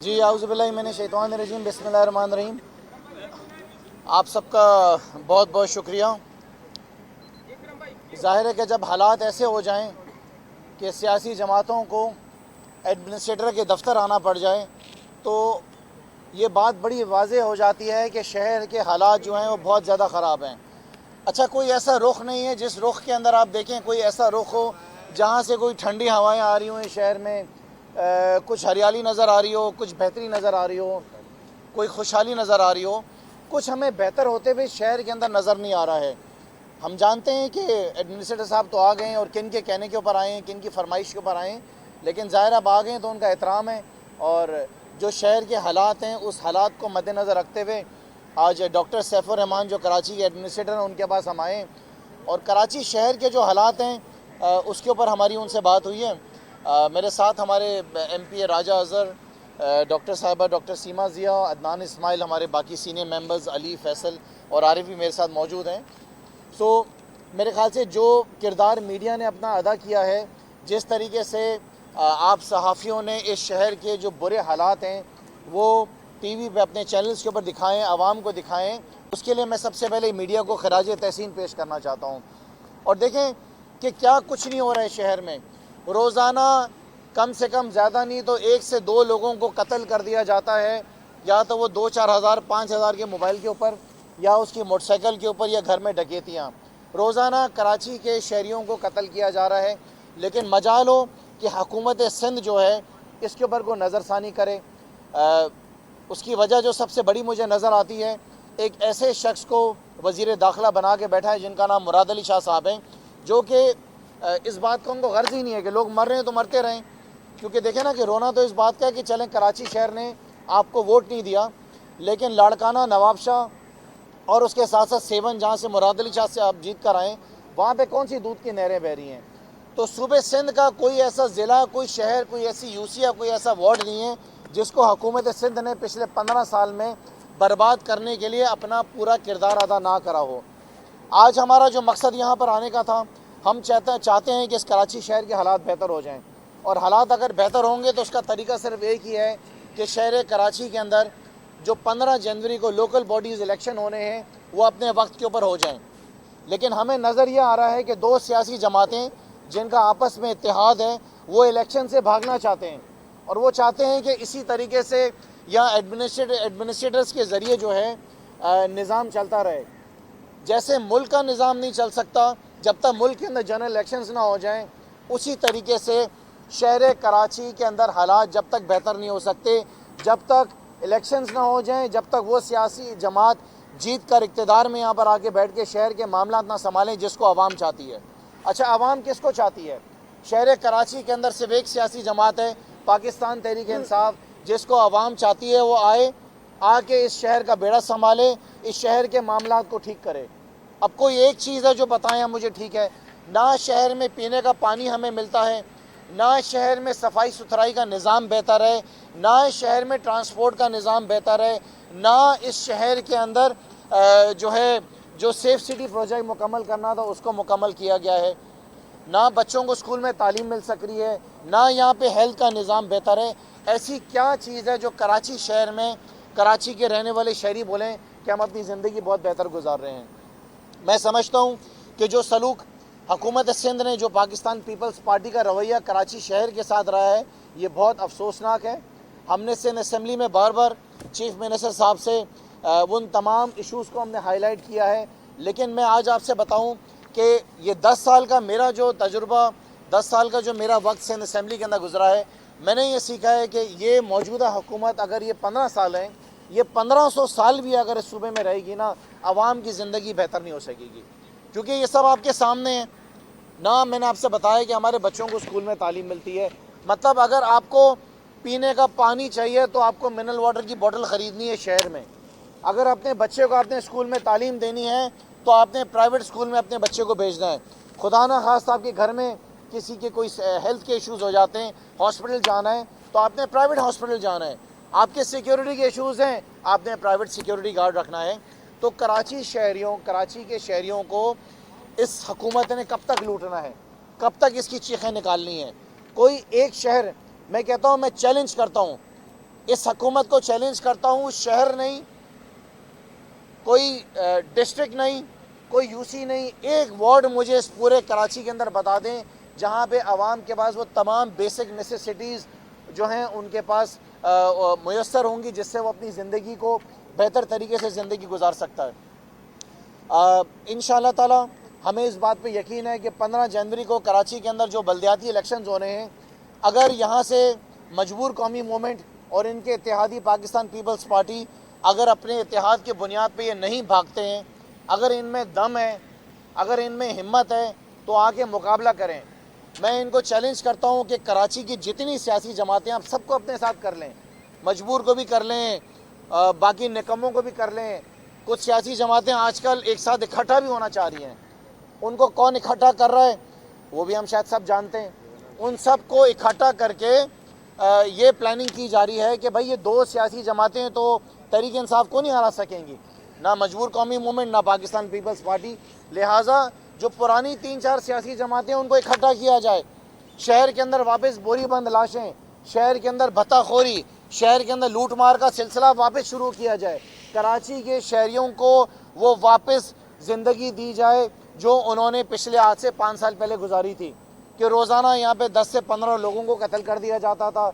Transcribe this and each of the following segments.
जी आउज़ु बिल्लाहि मिनश शैतानिर रजीम बिस्मिल्लाहिर रहमानिर रहीम। आप सबका बहुत बहुत शुक्रिया। ज़ाहिर है कि जब हालात ऐसे हो जाएं कि सियासी जमातों को एडमिनिस्ट्रेटर के दफ्तर आना पड़ जाए तो ये बात बड़ी वाज़ेह हो जाती है कि शहर के हालात जो हैं वो बहुत ज़्यादा ख़राब हैं। अच्छा, कोई ऐसा रुख नहीं है जिस रुख के अंदर आप देखें कोई ऐसा रुख हो जहाँ से कोई ठंडी हवाएं आ रही हों शहर में, कुछ हरियाली नज़र आ रही हो, कुछ बेहतरी नज़र आ रही हो, कोई खुशहाली नज़र आ रही हो। कुछ हमें बेहतर होते हुए शहर के अंदर नज़र नहीं आ रहा है। हम जानते हैं कि एडमिनिस्ट्रेटर साहब तो आ गए हैं और किन के कहने के ऊपर आए हैं, किन की फरमाइश के ऊपर आए हैं, लेकिन ज़ाहिर अब आ गए हैं तो उनका एहतराम है। और जो शहर के हालात हैं उस हालात को मद्देनज़र रखते हुए आज डॉक्टर सैफुर रहमान जो कराची के एडमिनिस्ट्रेटर हैं उनके पास हम आए और कराची शहर के जो हालात हैं उसके ऊपर हमारी उनसे बात हुई है। मेरे साथ हमारे MP राजा अज़हर, डॉक्टर साहिबा डॉक्टर सीमा ज़िया, अदनान इस्माइल, हमारे बाकी सीनियर मेंबर्स अली, फैसल और आरिफ भी मेरे साथ मौजूद हैं। मेरे ख़्याल से जो किरदार मीडिया ने अपना अदा किया है, जिस तरीके से आप सहाफ़ियों ने इस शहर के जो बुरे हालात हैं वो TV पे अपने चैनल्स के ऊपर दिखाएं, आवाम को दिखाएं, उसके लिए मैं सबसे पहले मीडिया को खराज तहसीन पेश करना चाहता हूँ। और देखें कि क्या कुछ नहीं हो रहा है शहर में। रोज़ाना कम से कम ज़्यादा नहीं तो 1 से 2 लोगों को कत्ल कर दिया जाता है, या तो वो 2-4 हज़ार 5 हज़ार के मोबाइल के ऊपर, या उसकी मोटरसाइकिल के ऊपर, या घर में डकैतियाँ। रोज़ाना कराची के शहरियों को कत्ल किया जा रहा है, लेकिन मजाल हो कि हुकूमत सिंध जो है इसके ऊपर को नज़रसानी करे। उसकी वजह जो सबसे बड़ी मुझे नज़र आती है, एक ऐसे शख्स को वज़ीर दाखिला बना के बैठा है जिनका नाम मुराद अली शाह साहब हैं, जो कि इस बात का उनको गर्ज ही नहीं है कि लोग मर रहे हैं तो मरते रहें। क्योंकि देखें ना कि रोना तो इस बात का है कि चलें कराची शहर ने आपको वोट नहीं दिया, लेकिन लाड़काना, नवाब शाह और उसके साथ साथ सेवन जहाँ से मुराद अली शाह से आप जीत कर आएँ, वहाँ पे कौन सी दूध की नहरें बह रही हैं। तो सूबे सिंध का कोई ऐसा ज़िला, कोई शहर, कोई ऐसी यूसिया, कोई ऐसा वार्ड नहीं है जिसको हुकूमत सिंध ने पिछले 15 साल में बर्बाद करने के लिए अपना पूरा किरदार अदा ना करा हो। आज हमारा जो मकसद यहाँ पर आने का था, हम चाहते हैं कि इस कराची शहर के हालात बेहतर हो जाएं, और हालात अगर बेहतर होंगे तो उसका तरीका सिर्फ एक ही है कि शहर कराची के अंदर जो 15 जनवरी को लोकल बॉडीज़ इलेक्शन होने हैं वो अपने वक्त के ऊपर हो जाएं। लेकिन हमें नज़र यह आ रहा है कि 2 सियासी जमातें जिनका आपस में इत्तेहाद है वो इलेक्शन से भागना चाहते हैं, और वो चाहते हैं कि इसी तरीके से या एडमिनिस्ट्रेटर्स के ज़रिए जो है निज़ाम चलता रहे। जैसे मुल्क का निज़ाम नहीं चल सकता जब तक मुल्क के अंदर जनरल इलेक्शंस ना हो जाएं, उसी तरीके से शहर कराची के अंदर हालात जब तक बेहतर नहीं हो सकते, जब तक इलेक्शंस ना हो जाएं, जब तक वो सियासी जमात जीत कर इक़्तिदार में यहाँ पर आके बैठ के शहर के मामला ना संभालें जिसको आवाम चाहती है। अच्छा, आवाम किसको चाहती है? शहर कराची के अंदर सिर्फ एक सियासी जमात है, पाकिस्तान तहरीक इंसाफ, जिसको आवाम चाहती है वो आके इस शहर का बेड़ा संभाले, इस शहर के मामला को ठीक करे। अब कोई एक चीज़ है जो बताएं मुझे, ठीक है, ना शहर में पीने का पानी हमें मिलता है, ना शहर में सफाई सुथराई का निज़ाम बेहतर है, ना शहर में ट्रांसपोर्ट का निज़ाम बेहतर है, ना इस शहर के अंदर जो सेफ सिटी प्रोजेक्ट मुकम्मल करना था उसको मुकम्मल किया गया है, ना बच्चों को स्कूल में तालीम मिल सक रही है, ना यहाँ पे हेल्थ का निज़ाम बेहतर है। ऐसी क्या चीज़ है जो कराची शहर में कराची के रहने वाले शहरी बोलें कि हम अपनी ज़िंदगी बहुत बेहतर गुजार रहे हैं? मैं समझता हूँ कि जो सलूक हुकूमत सिंध ने, जो पाकिस्तान पीपल्स पार्टी का रवैया कराची शहर के साथ रहा है, ये बहुत अफसोसनाक है। हमने सिंध असम्बली में बार बार चीफ मिनिस्टर साहब से उन तमाम इशूज़ को हमने हाईलाइट किया है, लेकिन मैं आज आपसे बताऊं कि ये 10 साल का मेरा जो तजुर्बा, 10 साल का जो मेरा वक्त सिंध असम्बली के अंदर गुजरा है, मैंने ये सीखा है कि ये मौजूदा हुकूमत अगर ये 15 साल हैं, ये 1500 साल भी अगर इस सूबे में रहेगी ना, आवाम की ज़िंदगी बेहतर नहीं हो सकेगी। क्योंकि ये सब आपके सामने है ना। मैंने आपसे बताया कि हमारे बच्चों को स्कूल में तालीम मिलती है, मतलब अगर आपको पीने का पानी चाहिए तो आपको मिनरल वाटर की बोतल ख़रीदनी है शहर में। अगर अपने बच्चे को अपने स्कूल में तालीम देनी है तो आपने प्राइवेट स्कूल में अपने बच्चे को भेजना है। खुदा ना खास्ता आपके घर में किसी के कोई हेल्थ के इश्यूज़ हो जाते हैं, हॉस्पिटल जाना है तो आपने प्राइवेट हॉस्पिटल जाना है। आपके सिक्योरिटी के इश्यूज़ हैं, आपने प्राइवेट सिक्योरिटी गार्ड रखना है। तो कराची के शहरियों को इस हुकूमत ने कब तक लूटना है, कब तक इसकी चीखें निकालनी है? कोई एक शहर, मैं कहता हूँ, मैं चैलेंज करता हूँ اس حکومت کو چیلنج کرتا ہوں، شہر نہیں، کوئی ڈسٹرکٹ نہیں، کوئی یو سی نہیں، ایک وارڈ مجھے اس پورے کراچی کے اندر بتا دیں جہاں پہ عوام کے پاس وہ تمام بیسک نیسیسٹیز جو ہیں ان کے پاس میسر ہوں گی، جس سے وہ اپنی زندگی کو بہتر طریقے سے زندگی گزار سکتا ہے۔ انشاءاللہ تعالی ہمیں اس بات پہ یقین ہے کہ 15 جنوری کو کراچی کے اندر جو بلدیاتی الیکشنز ہو رہے ہیں، اگر یہاں سے مجبور قومی مومنٹ اور ان کے اتحادی پاکستان پیپلز پارٹی اگر اپنے اتحاد کی بنیاد پہ یہ نہیں بھاگتے ہیں، اگر ان میں دم ہے، اگر ان میں ہمت ہے، تو آ کے مقابلہ کریں۔ میں ان کو چیلنج کرتا ہوں کہ کراچی کی جتنی سیاسی جماعتیں آپ سب کو اپنے ساتھ کر لیں، مجبور کو بھی کر لیں، باقی نکموں کو بھی کر لیں۔ کچھ سیاسی جماعتیں آج کل ایک ساتھ اکٹھا بھی ہونا چاہ رہی ہیں، ان کو کون اکٹھا کر رہا ہے وہ بھی ہم شاید سب جانتے ہیں۔ ان سب کو اکٹھا کر کے یہ پلاننگ کی جا رہی ہے کہ بھائی یہ دو سیاسی جماعتیں تو تحریک انصاف کو نہیں ہرا سکیں گی، نہ مجبور قومی مومنٹ نہ پاکستان پیپلز پارٹی، لہٰذا جو پرانی 3-4 سیاسی جماعتیں ان کو اکٹھا کیا جائے۔ شہر کے اندر واپس بوری بند لاشیں، شہر کے اندر بھتہ خوری، شہر کے اندر لوٹ مار کا سلسلہ واپس شروع کیا جائے۔ کراچی کے شہریوں کو وہ واپس زندگی دی جائے جو انہوں نے پچھلے آج سے 5 سال پہلے گزاری تھی، کہ روزانہ یہاں پہ 10 سے 15 لوگوں کو قتل کر دیا جاتا تھا،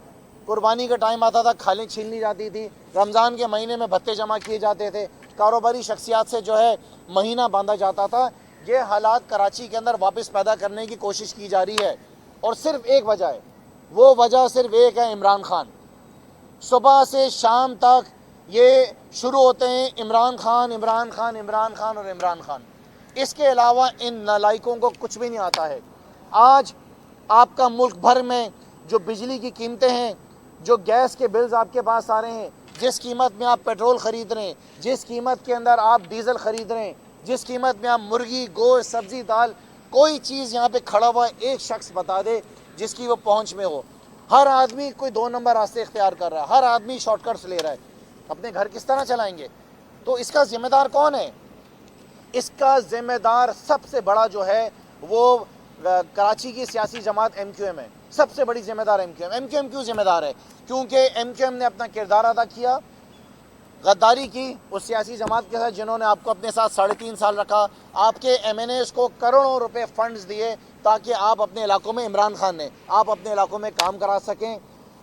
قربانی کا ٹائم آتا تھا کھالیں چھین لی جاتی تھی، رمضان کے مہینے میں بھتے جمع کیے جاتے تھے، کاروباری شخصیات سے جو ہے مہینہ باندھا جاتا تھا۔ یہ حالات کراچی کے اندر واپس پیدا کرنے کی کوشش کی جا رہی ہے، اور صرف ایک وجہ ہے، وہ وجہ صرف ایک ہے، عمران خان۔ صبح سے شام تک یہ شروع ہوتے ہیں عمران خان، عمران خان، عمران خان اور عمران خان۔ اس کے علاوہ ان نالائکوں کو کچھ بھی نہیں آتا ہے۔ آج آپ کا ملک بھر میں جو بجلی کی قیمتیں ہیں، جو گیس کے بلز آپ کے پاس آ رہے ہیں، جس قیمت میں آپ پیٹرول خرید رہے ہیں، جس قیمت کے اندر آپ ڈیزل خرید رہے ہیں، جس قیمت میں آپ مرغی، گوشت، سبزی، دال، کوئی چیز یہاں پہ کھڑا ہوا ایک شخص بتا دے جس کی وہ پہنچ میں ہو۔ ہر آدمی کوئی 2 نمبر راستے اختیار کر رہا ہے، ہر آدمی شارٹ کٹس لے رہا ہے۔ اپنے گھر کس طرح چلائیں گے؟ تو اس کا ذمہ دار کون ہے؟ اس کا ذمہ دار سب سے بڑا جو ہے وہ کراچی کی سیاسی جماعت ایم کیو ایم ہے۔ سب سے بڑی ذمہ دار M Q M. M Q M کیوں ذمہ دار ہے؟ کیونکہ ایم کیو ایم نے اپنا کردار ادا کیا، غداری کی اس سیاسی جماعت کے ساتھ جنہوں نے آپ کو اپنے ساتھ 3.5 سال رکھا، آپ کے ایم این ایز کو کروڑوں روپے فنڈز دیے تاکہ آپ اپنے علاقوں میں، عمران خان نے آپ اپنے علاقوں میں کام کرا سکیں۔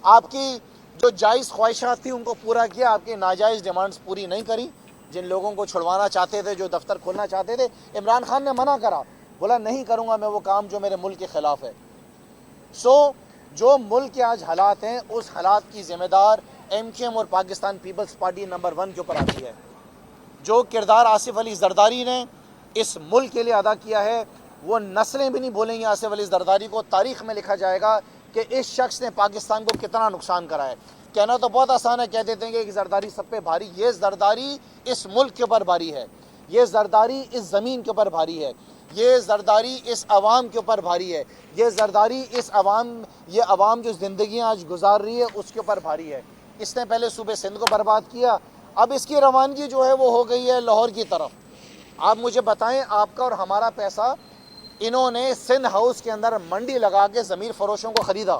آپ کی جو جائز خواہشات تھیں ان کو پورا کیا، آپ کی ناجائز ڈیمانڈز پوری نہیں کری۔ جن لوگوں کو چھڑوانا چاہتے تھے، جو دفتر کھولنا چاہتے تھے، عمران خان نے منع کرا، بولا نہیں کروں گا میں وہ کام جو میرے ملک کے خلاف ہے۔ جو ملک کے آج حالات ہیں، اس حالات کی ذمہ دار ایم کیو ایم اور پاکستان پیپلز پارٹی نمبر 1 کے اوپر آتی ہے۔ جو کردار آصف علی زرداری نے اس ملک کے لیے ادا کیا ہے، وہ نسلیں بھی نہیں بولیں گی آصف علی زرداری کو۔ تاریخ میں لکھا جائے گا کہ اس شخص نے پاکستان کو کتنا نقصان کرا ہے۔ کہنا تو بہت آسان ہے، کہہ دیتے ہیں کہ زرداری سب پہ بھاری، یہ زرداری اس ملک کے اوپر بھاری ہے، یہ زرداری اس زمین کے اوپر بھاری ہے، یہ زرداری اس عوام کے اوپر بھاری ہے، یہ زرداری یہ عوام جو زندگیاں آج گزار رہی ہے اس کے اوپر بھاری ہے۔ اس نے پہلے صوبے سندھ کو برباد کیا، اب اس کی روانگی جو ہے وہ ہو گئی ہے لاہور کی طرف۔ آپ مجھے بتائیں، آپ کا اور ہمارا پیسہ انہوں نے سندھ ہاؤس کے اندر منڈی لگا کے زمین فروشوں کو خریدا،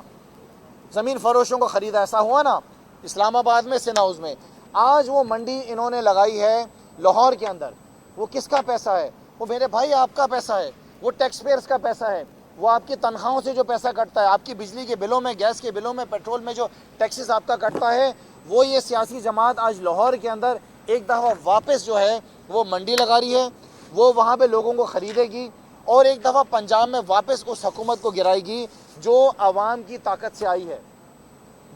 زمین فروشوں کو خریدا، ایسا ہوا نا اسلام آباد میں، سندھ ہاؤس میں۔ آج وہ منڈی انہوں نے لگائی ہے لاہور کے اندر۔ وہ کس کا پیسہ ہے؟ وہ میرے بھائی آپ کا پیسہ ہے، وہ ٹیکس پیئرز کا پیسہ ہے، وہ آپ کی تنخواہوں سے جو پیسہ کٹتا ہے، آپ کی بجلی کے بلوں میں، گیس کے بلوں میں، پیٹرول میں جو ٹیکسز آپ کا کٹتا ہے، وہ یہ سیاسی جماعت آج لاہور کے اندر ایک دفعہ واپس جو ہے وہ منڈی لگا رہی ہے، وہ وہاں پہ لوگوں کو خریدے گی، اور ایک دفعہ پنجاب میں واپس اس حکومت کو گرائے گی جو عوام کی طاقت سے آئی ہے۔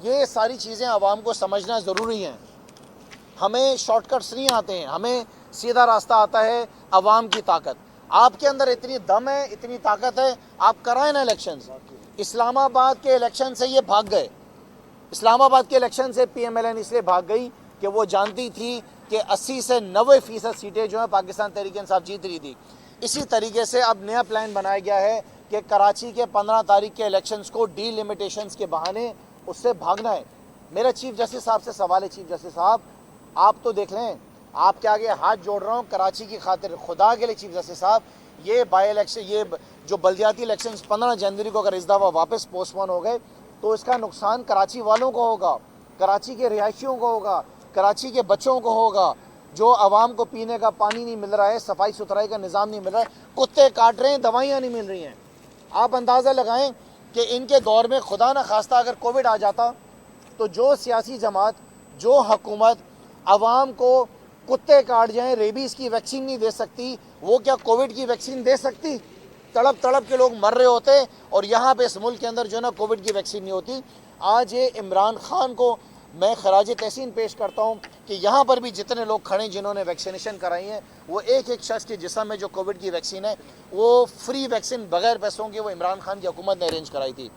یہ ساری چیزیں عوام کو سمجھنا ضروری ہیں۔ ہمیں شارٹ کٹس نہیں آتے ہیں، ہمیں سیدھا راستہ آتا ہے عوام کی طاقت۔ آپ کے اندر اتنی دم ہے، اتنی طاقت ہے، آپ کرائیں نا الیکشنز۔ اسلام آباد کے الیکشن سے یہ بھاگ گئے، اسلام آباد کے الیکشن سے پی ایم ایل این اس لیے بھاگ گئی کہ وہ جانتی تھی کہ 80 سے 90% سیٹیں جو ہیں پاکستان تحریک انصاف جیت رہی تھی۔ اسی طریقے سے اب نیا پلان بنایا گیا ہے کہ کراچی کے 15 تاریخ کے الیکشنز کو ڈی لمیٹیشنز کے بہانے اس سے بھاگنا ہے۔ میرا چیف جسٹس صاحب سے سوال ہے، چیف جسٹس صاحب آپ تو دیکھ لیں، آپ کے آگے ہاتھ جوڑ رہا ہوں کراچی کی خاطر، خدا کے لیے چیف جسٹس صاحب، یہ بائی الیکشن، یہ جو بلدیاتی الیکشنز 15 جنوری کو اگر اس دفعہ واپس پوسٹ پون ہو گئے تو اس کا نقصان کراچی والوں کو ہوگا، कराची के रिहायशियों को होगा, कराची के बच्चों को होगा, जो आवाम को पीने का पानी नहीं मिल रहा है, सफाई सुथराई का निज़ाम नहीं मिल रहा है, कुत्ते काट रहे हैं, दवाइयाँ नहीं मिल रही हैं। आप अंदाज़ा लगाएं कि इनके दौर में खुदा न खास्ता अगर कोविड आ जाता तो जो सियासी जमात, जो हुकूमत आवाम को कुत्ते काट जाएं, रेबीज़ की वैक्सीन नहीं दे सकती, वो क्या कोविड की वैक्सीन दे सकती? तड़प तड़प के लोग मर रहे होते, और यहाँ पे इस मुल्क के अंदर जो है ना कोविड की वैक्सीन नहीं होती। आज ये इमरान खान को मैं खराज तहसीन पेश करता हूँ कि यहाँ पर भी जितने लोग खड़े जिन्होंने वैक्सीनेशन कराई है, वो एक एक शख्स के जिस्म में जो कोविड की वैक्सीन है, वो फ्री वैक्सीन बगैर पैसों के वो इमरान खान की हुकूमत ने अरेंज कराई थी।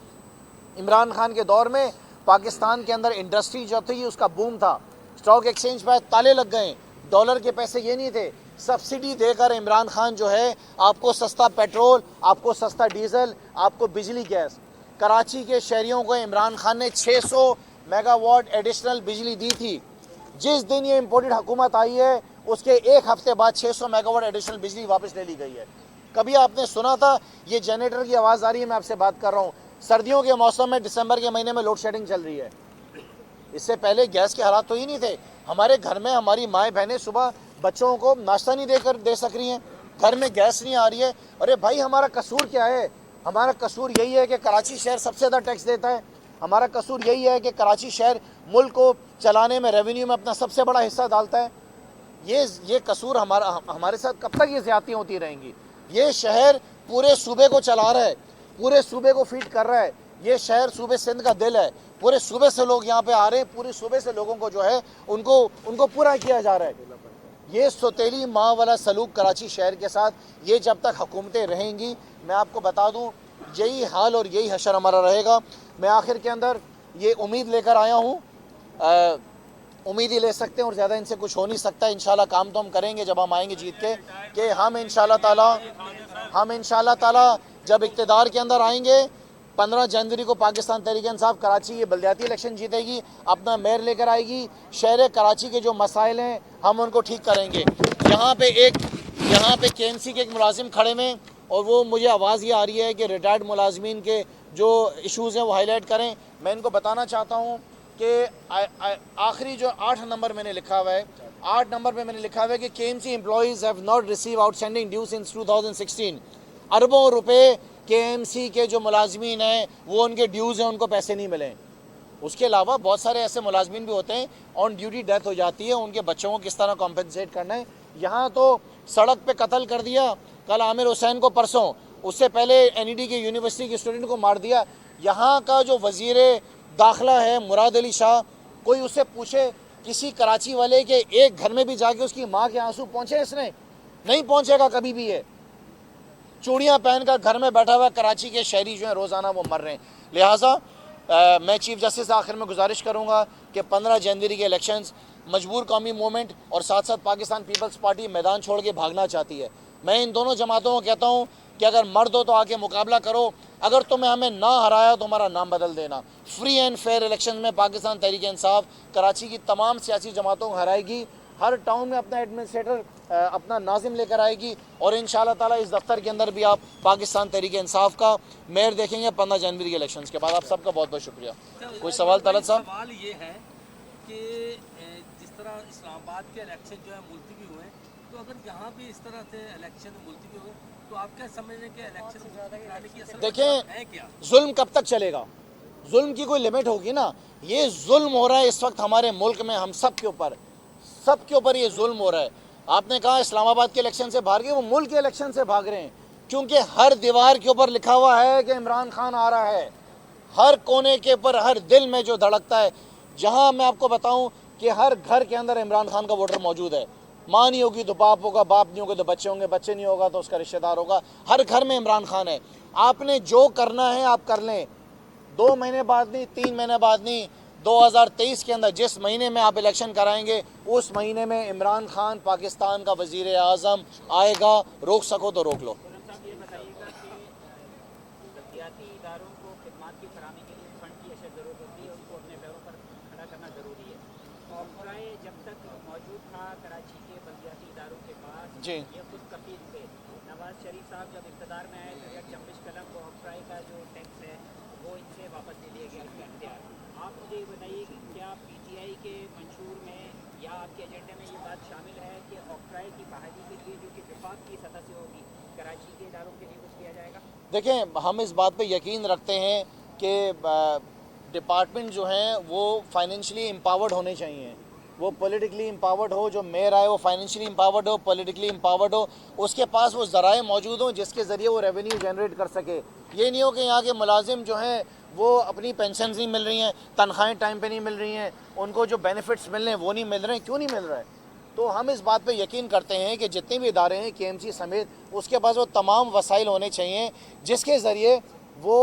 इमरान खान के दौर में पाकिस्तान के अंदर इंडस्ट्री जो थी उसका बूम था, स्टॉक एक्सचेंज पर ताले लग गए, डॉलर के पैसे ये नहीं थे, सब्सिडी देकर इमरान खान जो है आपको सस्ता पेट्रोल, आपको सस्ता डीजल, आपको बिजली गैस, कराची के शहरियों को इमरान खान ने 600 मेगावाट एडिशनल बिजली दी थी। जिस दिन ये इम्पोर्टेड हुकूमत आई है उसके एक हफ्ते बाद 600 मेगावाट एडिशनल बिजली वापस ले ली गई है। कभी आपने सुना था? ये जनरेटर की आवाज़ आ रही है, मैं आपसे बात कर रहा हूँ, सर्दियों के मौसम में दिसंबर के महीने में लोड शेडिंग चल रही है। इससे पहले गैस के हालात तो ही नहीं थे। हमारे घर में हमारी माएँ बहनें सुबह बच्चों को नाश्ता नहीं दे सक रही हैं, घर में गैस नहीं आ रही है। अरे भाई, हमारा कसूर क्या है? हमारा कसूर यही है कि कराची शहर सबसे ज़्यादा टैक्स देता है। हमारा कसूर यही है कि कराची शहर मुल्क को चलाने में, रेवेन्यू में अपना सबसे बड़ा हिस्सा डालता है। ये कसूर हमारे साथ कब तक ये ज़्यादतियाँ होती रहेंगी? ये शहर पूरे सूबे को चला रहा है, पूरे सूबे को फीड कर रहा है। ये शहर सूबे सिंध का दिल है, पूरे सूबे से लोग यहाँ पे आ रहे हैं, पूरे सूबे से लोगों को जो है उनको पूरा किया जा रहा है। ये सौतेली माँ वाला सलूक कराची शहर के साथ ये जब तक हुकूमतें रहेंगी, मैं आपको बता दूँ यही हाल और यही हशर हमारा रहेगा। मैं आखिर के अंदर ये उम्मीद लेकर आया हूँ, उम्मीद ही ले सकते हैं और ज़्यादा इनसे कुछ हो नहीं सकता। इंशाल्लाह काम तो हम करेंगे जब हम आएंगे जीत के, कि हम इंशाल्लाह ताला जब इक़्तिदार के अंदर आएंगे 15 जनवरी को पाकिस्तान तहरीक इंसाफ कराची ये बल्दियाती इलेक्शन जीतेगी, अपना मेयर लेकर आएगी। शहर कराची के जो मसाइल हैं हम उनको ठीक करेंगे। यहाँ पे KMC के एक मुलाजिम खड़े में, और वो मुझे आवाज़ ये आ रही है कि रिटायर्ड मुलाजमीन के जो इश्यूज़ हैं वो हाईलाइट करें। मैं इनको बताना चाहता हूँ कि आखिरी जो 8 नंबर मैंने लिखा हुआ है, 8 नंबर पे मैंने लिखा हुआ है कि KMC employees have not receive outstanding due since 2016। अरबों रुपए KMC के जो मुलाजमीन हैं वो उनके ड्यूज़ हैं, उनको पैसे नहीं मिले। उसके अलावा बहुत सारे ऐसे मुलाजमीन भी होते हैं ऑन ड्यूटी डेथ हो जाती है, उनके बच्चों को किस तरह कॉम्पनसेट करना है। यहाँ तो सड़क पे कत्ल कर दिया कल आमिर हुसैन को, परसों उससे पहले NED के यूनिवर्सिटी के स्टूडेंट को मार दिया। यहाँ का जो वज़ीर दाखिला है मुराद अली शाह, कोई उससे पूछे किसी कराची वाले के एक घर में भी जाके उसकी माँ के आंसू पहुँचे? इसने नहीं पहुँचेगा कभी भी। ये चूड़ियाँ पहनकर घर में बैठा हुआ कराची के शहरी जो हैं रोज़ाना वो मर रहे हैं। लिहाजा मैं चीफ जस्टिस से आखिर में गुजारिश करूँगा कि 15 जनवरी के इलेक्शंस मजबूर कौमी मूवमेंट और साथ साथ पाकिस्तान पीपल्स पार्टी मैदान छोड़ के भागना चाहती है। मैं इन दोनों जमातों को कहता हूँ कि अगर मर्द हो तो आके मुकाबला करो, अगर तुम्हें हमें ना हराया तो हमारा नाम बदल देना। फ्री एंड फेयर इलेक्शन में पाकिस्तान तहरीक इंसाफ कराची की तमाम सियासी जमातों को हराएगी, हर टाउन में अपना एडमिनिस्ट्रेटर, अपना नाजिम लेकर आएगी, और इंशाल्लाह ताला इस दफ्तर के अंदर भी आप पाकिस्तान तहरीक इंसाफ का मेयर देखेंगे 15 जनवरी के इलेक्शंस के बाद। आप सबका बहुत बहुत शुक्रिया। कोई सवाल तलत साहब? सवाल ये है कि जिस तरह इस्लामाबाद के इलेक्शन जो है मुलतवी हुए, तो अगर यहाँ भी इस तरह से इलेक्शन मुलतवी हुए तो आप क्या समझें कि इलेक्शन कराने की असल देखें, है क्या? जुल्म कब तक चलेगा? जुल्म की कोई लिमिट होगी ना। ये जुल्म हो रहा है इस वक्त हमारे मुल्क में, हम सब के ऊपर ये जुल्म हो रहा है। आपने कहा इस्लामाबाद के इलेक्शन से भाग गए, वो मुल्क के इलेक्शन से भाग रहे हैं, क्योंकि हर दीवार के ऊपर लिखा हुआ है कि इमरान खान आ रहा है। हर कोने के ऊपर, हर दिल में जो धड़कता है, जहां मैं आपको बताऊं कि हर घर के अंदर इमरान खान का वोटर मौजूद है। माँ नहीं होगी तो बाप होगा, बाप नहीं होगा तो बच्चे होंगे, बच्चे नहीं होगा तो उसका रिश्तेदार होगा, हर घर में इमरान खान है। आपने जो करना है आप कर लें, 2 महीने बाद नहीं, 3 महीने बाद नहीं, 2023 के अंदर जिस महीने में आप इलेक्शन कराएंगे उस महीने में इमरान खान पाकिस्तान का वज़ीर आज़म आएगा। रोक सको तो रोक लो। साहब ये बताइएगा कि बल्दियाती इदारों को खिदमात की फराहमी के लिए फंड की अशद ज़रूरत होती है, उनको अपने पैरों पर खड़ा करना ज़रूरी है। ऑफराय जब तक मौजूद था कराची के बल्दियाती इदारों के पास जी, ये खुद कफील थे। नवाज शरीफ साहब जब इक़्तिदार में आए तो एक चंबिश कलम वो ऑफराय का जो टैक्स है वो इनसे वापस ले लिया गया, इसका इख्तियार। आप मुझे ये बताइए कि क्या पीटीआई के मंशूर में या आपके एजेंडे में ये बात शामिल है कि ऑक्ट्राई की बहाली के लिए जो कि विफाक की सतह से होगी कराची के इदारों के लिए कुछ किया जाएगा? देखें, हम इस बात पे यकीन रखते हैं कि डिपार्टमेंट जो हैं वो फाइनेंशियली एम्पावर्ड होने चाहिए, वो पॉलिटिकली एम्पावर्ड हो, जो मेयर आए वो फाइनेंशियली एम्पावर्ड हो, पॉलिटिकली एम्पावर्ड हो, उसके पास वो ज़राए मौजूद हों जिसके ज़रिए वो रेवेन्यू जनरेट कर सके। ये नहीं हो कि यहाँ के मुलाजिम जो हैं वो अपनी पेंशन नहीं मिल रही हैं, तनख्वाहें टाइम पे नहीं मिल रही हैं, उनको जो बेनिफिट्स मिल रहे हैं वो नहीं मिल रहे हैं। क्यों नहीं मिल रहा है? तो हम इस बात पे यकीन करते हैं कि जितने भी इदारे हैं KMC समेत, उसके पास वो तमाम वसाइल होने चाहिए जिसके ज़रिए वो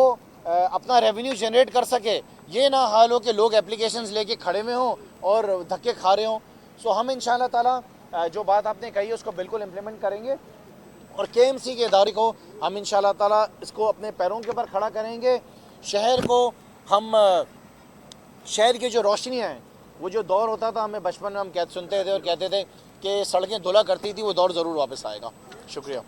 अपना रेवेन्यू जनरेट कर सके। ये ना हाल हो कि लोग एप्लीकेशंस लेके खड़े में हों और धक्के खा रहे हों। सो हम इंशाअल्लाह ताला जो बात आपने कही है उसको बिल्कुल इम्प्लीमेंट करेंगे और KMC के इदारे को हम इंशाअल्लाह ताला इसको अपने पैरों के ऊपर खड़ा करेंगे। शहर को हम शहर की जो रोशनियाँ हैं, वो जो दौर होता था, हमें बचपन में हम सुनते थे और कहते थे कि सड़कें धुला करती थी, वो दौर ज़रूर वापस आएगा। शुक्रिया।